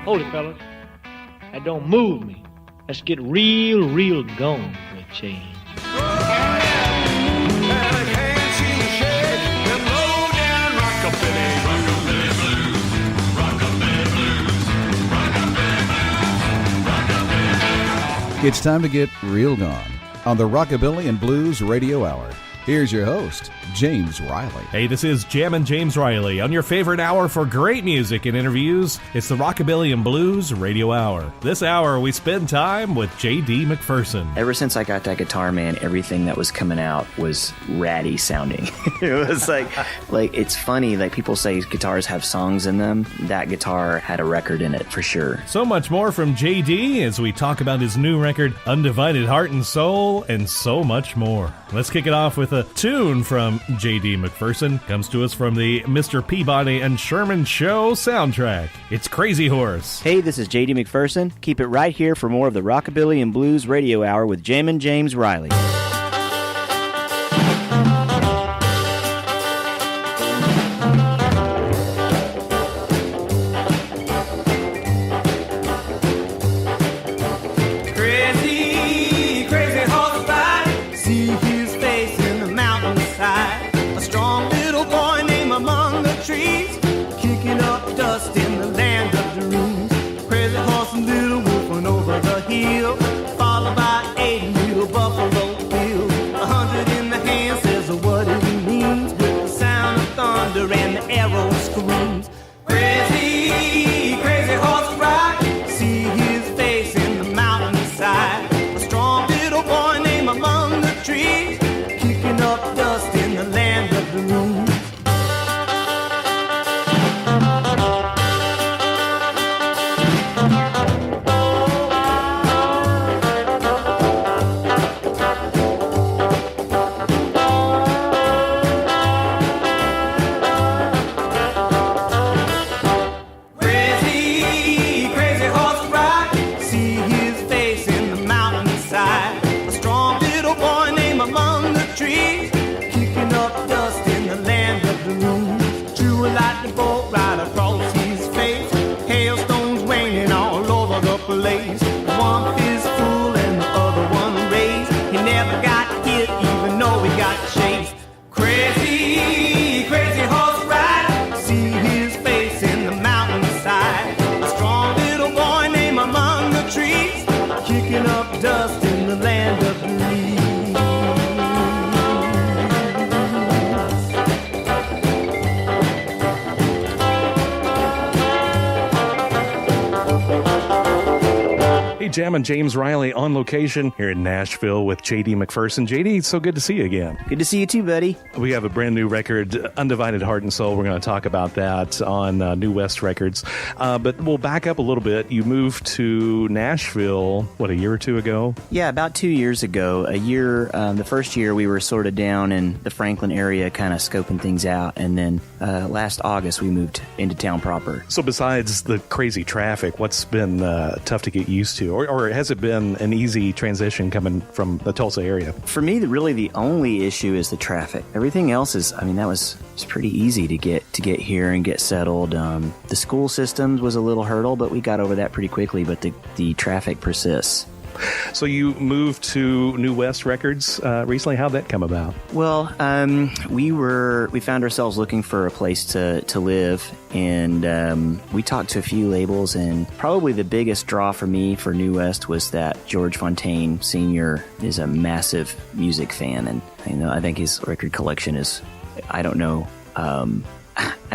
Hold it, fellas. That don't move me. Let's get real going for a change. It's time to get real gone on the Rockabilly and Blues Radio Hour. Here's your host, James Riley. Hey, this is Jammin' James Riley on your favorite hour for great music and interviews. It's the Rockabilly and Blues Radio Hour. This hour, we spend time with J.D. McPherson. Ever since I got that guitar, man, everything that was coming out was ratty sounding. It was like it's funny, like people say guitars have songs in them. That guitar had a record in it for sure. So much more from J.D. as we talk about his new record, Undivided Heart and Soul, and so much more. Let's kick it off with a tune from J.D. McPherson. Comes to us from the Mr. Peabody and Sherman Show soundtrack. It's Crazy Horse. Hey, this is J.D. McPherson. Keep it right here for more of the Rockabilly and Blues Radio Hour with Jammin' James Riley. Followed by 8 little buffalo bills. 100 in the hand says what it means. With the sound of thunder and the arrow screams. Crazy, crazy horse ride. See his face in the mountainside. A strong little boy named among the trees, kicking up dust in the land of the moon. One fist full and the other one raised. He never got hit even though he got chased. Crazy, crazy horse ride. See his face in the mountainside. A strong little boy named among the trees, kicking up dust in the land of dreams. Hey, Jammin' James Riley on location here in Nashville with J.D. McPherson. J.D., it's so good to see you again. Good to see you too, buddy. We have a brand new record, Undivided Heart and Soul. We're going to talk about that on New West Records. But we'll back up a little bit. You moved to Nashville, a year or two ago? Yeah, about 2 years ago. A year, the first year we were sort of down in the Franklin area kind of scoping things out. And then last August we moved into town proper. So besides the crazy traffic, what's been tough to get used to? Or has it been an easy transition coming from the Tulsa area? For me, really the only issue is the traffic. Everything else is, it's pretty easy to get here and get settled. The school systems was a little hurdle, but we got over that pretty quickly, but the traffic persists. So you moved to New West Records recently. How'd that come about? Well, we found ourselves looking for a place to live, and we talked to a few labels, and probably the biggest draw for me for New West was that George Fontaine Sr. is a massive music fan, and I think his record collection is, I don't know,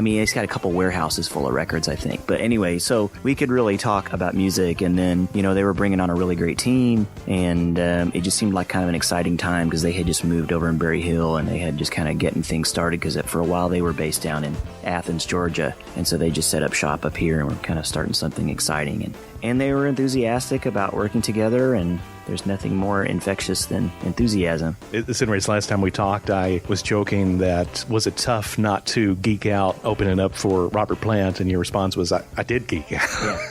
he's got a couple warehouses full of records, I think. But anyway, so we could really talk about music, and then, they were bringing on a really great team, and it just seemed like kind of an exciting time because they had just moved over in Berry Hill, and they had just kind of getting things started because for a while they were based down in Athens, Georgia, and so they just set up shop up here and were kind of starting something exciting, and they were enthusiastic about working together, and there's nothing more infectious than enthusiasm. Anyways, last time we talked, I was joking that was it tough not to geek out opening up for Robert Plant, and your response was, I did geek out.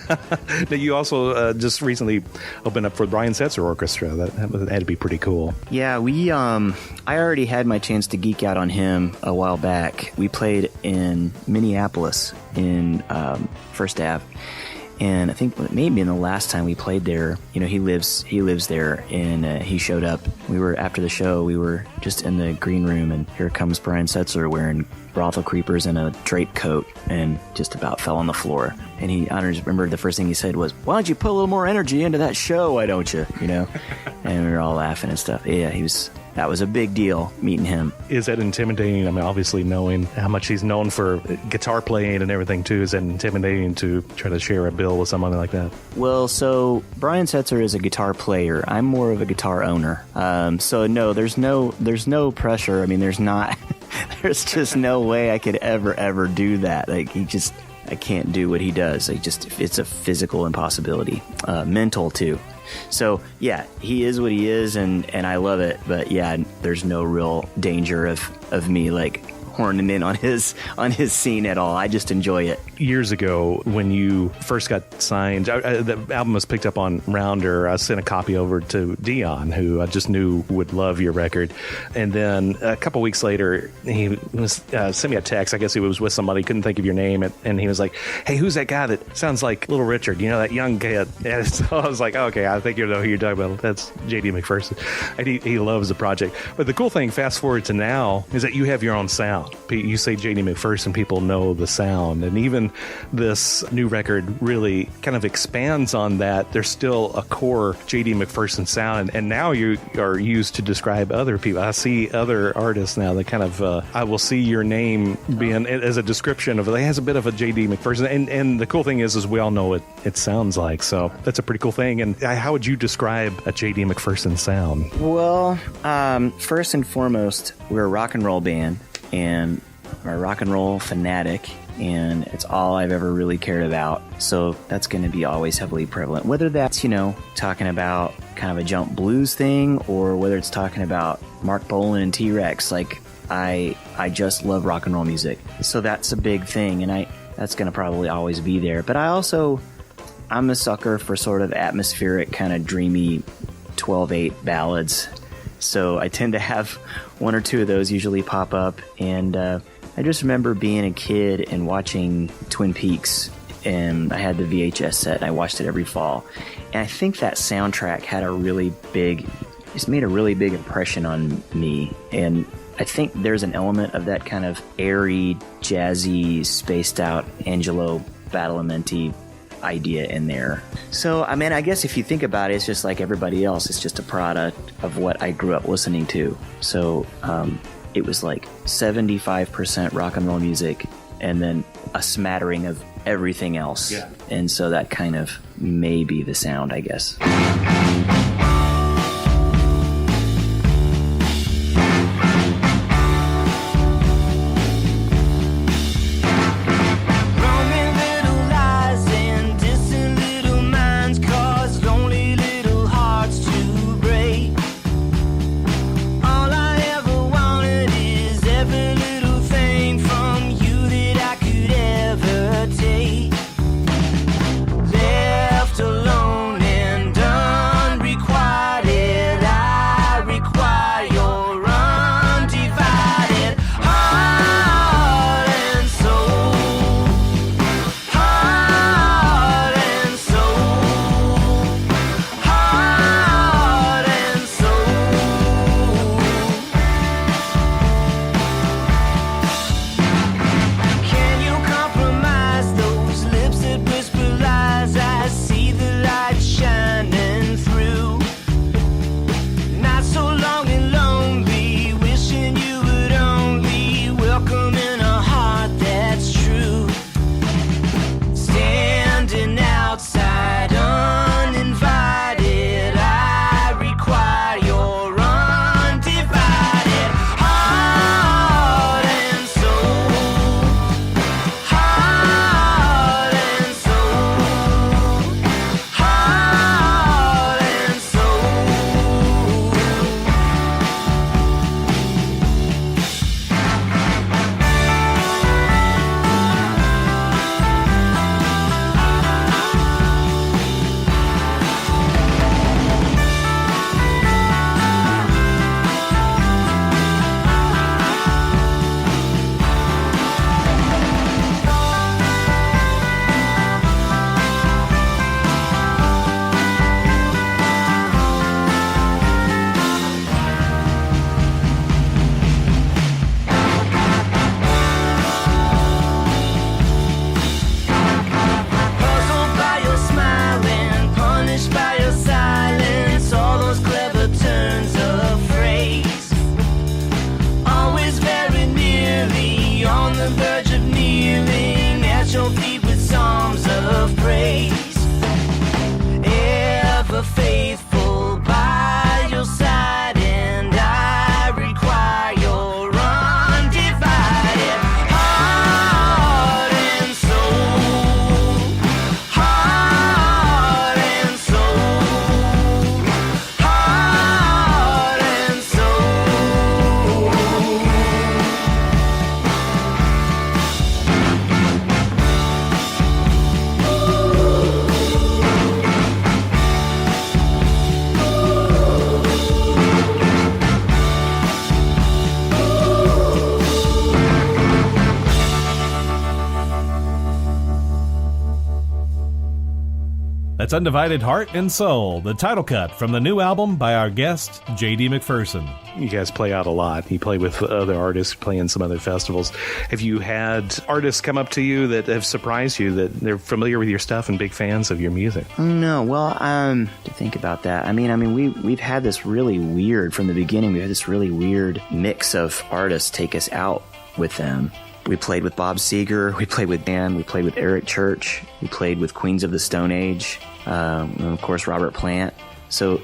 Yeah. But you also just recently opened up for the Brian Setzer Orchestra. That had to be pretty cool. Yeah, I already had my chance to geek out on him a while back. We played in Minneapolis in First Ave. And I think maybe in the last time we played there, he lives there, and he showed up. After the show, we were just in the green room, and here comes Brian Setzer wearing brothel creepers and a drape coat, and just about fell on the floor. And I remember the first thing he said was, "Why don't you put a little more energy into that show? Why don't you?" And we were all laughing and stuff. Yeah, that was a big deal, meeting him. Is that intimidating? I mean, obviously knowing how much he's known for guitar playing and everything too, is that intimidating to try to share a bill with someone like that? Well, so Brian Setzer is a guitar player. I'm more of a guitar owner. So no, there's no pressure. I mean, there's just no way I could ever do that. Like I can't do what he does. It's a physical impossibility. Mental too. So yeah, he is what he is, and I love it. But yeah, there's no real danger of me like horning in on his scene at all. I just enjoy it. Years ago, when you first got signed, the album was picked up on Rounder. I sent a copy over to Dion, who I just knew would love your record. And then a couple weeks later, he sent me a text. I guess he was with somebody, couldn't think of your name, and he was like, "Hey, who's that guy that sounds like Little Richard? That young kid?" And so I was like, "Okay, I think you know who you're talking about. That's J.D. McPherson." And he loves the project. But the cool thing, fast forward to now, is that you have your own sound. You say J.D. McPherson, people know the sound. And even this new record really kind of expands on that. There's still a core J.D. McPherson sound. And now you are used to describe other people. I see other artists now that kind of, I will see your name being as a description of it. It has a bit of a J.D. McPherson. And the cool thing is we all know what it sounds like. So that's a pretty cool thing. And how would you describe a J.D. McPherson sound? Well, first and foremost, we're a rock and roll band. And I'm a rock and roll fanatic, and it's all I've ever really cared about. So that's going to be always heavily prevalent. Whether that's, talking about kind of a jump blues thing, or whether it's talking about Mark Bolan and T-Rex, like I just love rock and roll music. So that's a big thing, and that's going to probably always be there. But I'm a sucker for sort of atmospheric, kind of dreamy 12/8 ballads. So I tend to have one or two of those usually pop up. And I just remember being a kid and watching Twin Peaks, and I had the VHS set, and I watched it every fall. And I think that soundtrack had made a really big impression on me. And I think there's an element of that kind of airy, jazzy, spaced out Angelo Badalamenti idea in there. So, I mean, I guess if you think about it, it's just like everybody else. It's just a product of what I grew up listening to. So, it was like 75% rock and roll music, and then a smattering of everything else. Yeah. And so that kind of may be the sound, I guess. Left alone and unrequited. That's Undivided Heart and Soul, the title cut from the new album by our guest, J.D. McPherson. You guys play out a lot. You play with other artists, play in some other festivals. Have you had artists come up to you that have surprised you, that they're familiar with your stuff and big fans of your music? No, well, to think about that. I mean, we've had this really weird, from the beginning, we had this really weird mix of artists take us out with them. We played with Bob Seger, we played with Dan, we played with Eric Church, we played with Queens of the Stone Age, and of course Robert Plant. So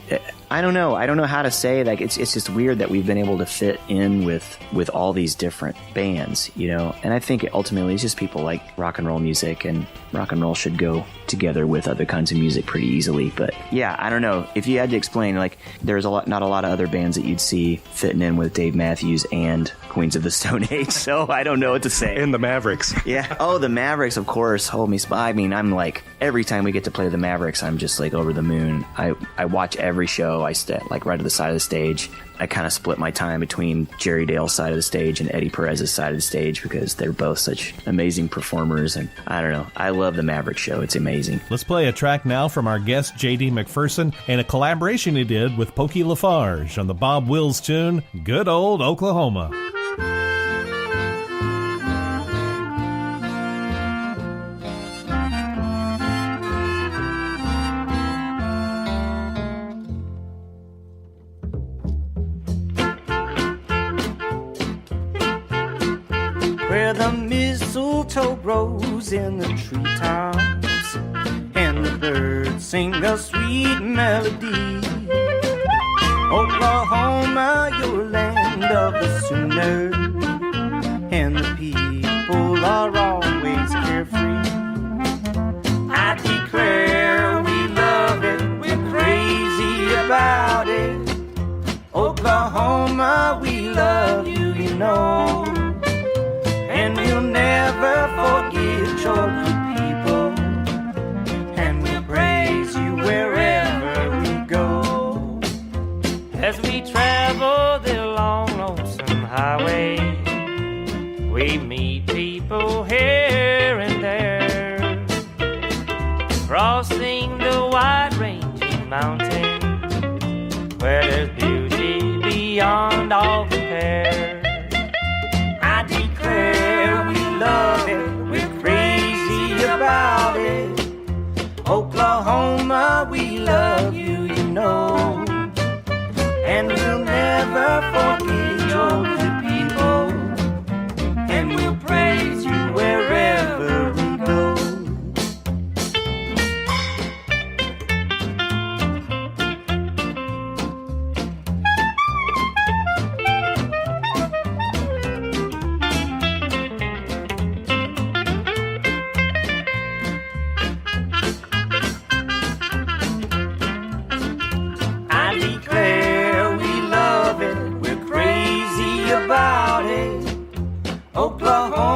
I don't know how to say. Like, it's just weird that we've been able to fit in with all these different bands, you know. And I think ultimately it's just people like rock and roll music, and rock and roll should go together with other kinds of music pretty easily. But yeah, I don't know. If you had to explain, like, there's not a lot of other bands that you'd see fitting in with Dave Matthews and Queens of the Stone Age. So I don't know what to say. And the Mavericks. Yeah. Oh, the Mavericks, of course. Hold me. I mean, I'm like, every time we get to play the Mavericks, I'm just like over the moon. I watch every show. I stay like right at the side of the stage. I kind of split my time between Jerry Dale's side of the stage and Eddie Perez's side of the stage because they're both such amazing performers. And I don't know. I love the Maverick show. It's amazing. Let's play a track now from our guest J.D. McPherson and a collaboration he did with Pokey LaFarge on the Bob Wills tune, Good Old Oklahoma. Where the mistletoe grows in the treetops, and the birds sing a sweet melody. Oklahoma, your land of the Sooner, and the people are always carefree. I declare we love it, we're crazy about it. Oklahoma, we love you, you know. And we'll never forget your good people, and we'll praise you wherever we go. As we travel the long, lonesome highway, we meet people here and there, crossing the wide-ranging mountain, where there's beauty beyond all compare. I declare we love it, we're crazy about it. Oklahoma, we love you, you know. And we'll never forget your good people, and we'll praise you wherever we go. Oklahoma.